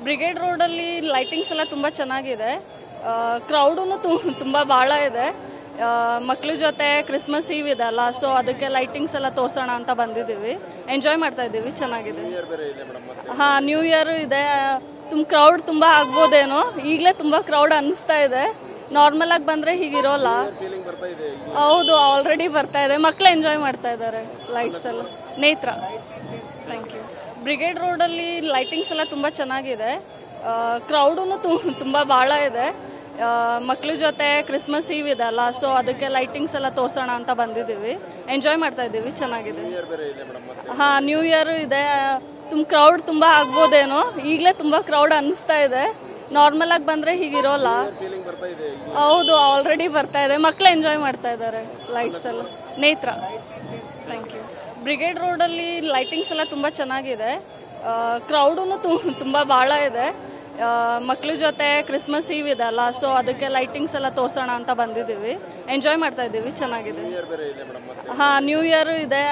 Brigade ರೋಡಲ್ಲಿ lightings ಎಲ್ಲ ತುಂಬ ಚೆನ್ನಾಗಿದೆ. ಕ್ರೌಡೂ ತುಂಬ ಭಾಳ ಇದೆ. ಮಕ್ಳ ಜೊತೆ ಕ್ರಿಸ್ಮಸ್ ಈವ್ ಇದೆ ಅಲ್ಲ, ಸೊ ಅದಕ್ಕೆ ಲೈಟಿಂಗ್ಸ್ ಎಲ್ಲ ತೋರಿಸೋಣ ಅಂತ ಬಂದಿದ್ದೀವಿ. ಎಂಜಾಯ್ ಮಾಡ್ತಾ ಇದ್ದೀವಿ, ಚೆನ್ನಾಗಿದೆ. ಹಾಂ, ನ್ಯೂ ಇಯರ್ ಇದೆ. ಕ್ರೌಡ್ ತುಂಬ ಆಗ್ಬೋದೇನೋ, ಈಗಲೇ ತುಂಬ ಕ್ರೌಡ್ ಅನ್ನಿಸ್ತಾ ಇದೆ. ನಾರ್ಮಲ್ ಆಗಿ ಬಂದರೆ ಹೀಗಿರೋಲ್ಲ. ಹೌದು, ಆಲ್ರೆಡಿ ಬರ್ತಾ ಇದೆ. ಮಕ್ಕಳು ಎಂಜಾಯ್ ಮಾಡ್ತಾ ಇದ್ದಾರೆ ಲೈಟ್ಸ್ ಎಲ್ಲ. ನೇತ್ರ, ಥ್ಯಾಂಕ್ ಯು. ಬ್ರಿಗೇಡ್ ರೋಡಲ್ಲಿ ಲೈಟಿಂಗ್ಸ್ ಎಲ್ಲ ತುಂಬ ಚೆನ್ನಾಗಿದೆ. ಕ್ರೌಡೂ ತುಂಬ ಭಾಳ ಇದೆ. ಮಕ್ಳ ಜೊತೆ ಕ್ರಿಸ್ಮಸ್ ಈವ್ ಇದೆ ಅಲ್ಲ, ಸೊ ಅದಕ್ಕೆ ಲೈಟಿಂಗ್ಸ್ ಎಲ್ಲ ತೋರಿಸೋಣ ಅಂತ ಬಂದಿದ್ದೀವಿ. ಎಂಜಾಯ್ ಮಾಡ್ತಾ ಇದ್ದೀವಿ, ಚೆನ್ನಾಗಿದೆ. ಹಾಂ, ನ್ಯೂ ಇಯರ್ ಇದೆ. ಕ್ರೌಡ್ ತುಂಬ ಆಗ್ಬೋದೇನೋ, ಈಗಲೇ ತುಂಬ ಕ್ರೌಡ್ ಅನ್ನಿಸ್ತಾ ಇದೆ. ನಾರ್ಮಲ್ ಆಗಿ ಬಂದರೆ ಹೀಗಿರೋಲ್ಲ. ಹೌದು, ಆಲ್ರೆಡಿ ಬರ್ತಾ ಇದೆ. ಮಕ್ಕಳು ಎಂಜಾಯ್ ಮಾಡ್ತಾ ಇದ್ದಾರೆ ಲೈಟ್ಸ್ ಎಲ್ಲ. ನೇತ್ರ, ಥ್ಯಾಂಕ್ ಯು. ಬ್ರಿಗೇಡ್ ರೋಡಲ್ಲಿ ಲೈಟಿಂಗ್ಸ್ ಎಲ್ಲ ತುಂಬ ಚೆನ್ನಾಗಿದೆ. ಕ್ರೌಡೂ ತುಂಬ ಭಾಳ ಇದೆ. ಮಕ್ಳ ಜೊತೆ ಕ್ರಿಸ್ಮಸ್ ಈವ್ ಇದೆ ಅಲ್ಲ, ಸೊ ಅದಕ್ಕೆ ಲೈಟಿಂಗ್ಸ್ ಎಲ್ಲ ತೋರಿಸೋಣ ಅಂತ ಬಂದಿದ್ದೀವಿ. ಎಂಜಾಯ್ ಮಾಡ್ತಾ ಇದ್ದೀವಿ, ಚೆನ್ನಾಗಿದೆ. ಹಾಂ, ನ್ಯೂ ಇಯರ್ ಇದೆ.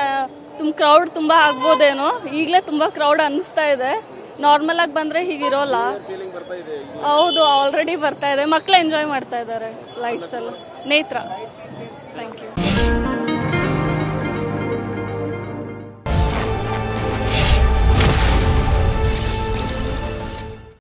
ಕ್ರೌಡ್ ತುಂಬ ಆಗ್ಬೋದೇನೋ, ಈಗಲೇ ತುಂಬ ಕ್ರೌಡ್ ಅನ್ನಿಸ್ತಾ ಇದೆ. ನಾರ್ಮಲ್ ಆಗಿ ಬಂದರೆ ಹೀಗಿರೋಲ್ಲ. ಹೌದು, ಆಲ್ರೆಡಿ ಬರ್ತಾ ಇದೆ. ಮಕ್ಕಳು ಎಂಜಾಯ್ ಮಾಡ್ತಾ ಇದ್ದಾರೆ ಲೈಟ್ಸ್ ಎಲ್ಲ. ನೇತ್ರ, ಥ್ಯಾಂಕ್ ಯು.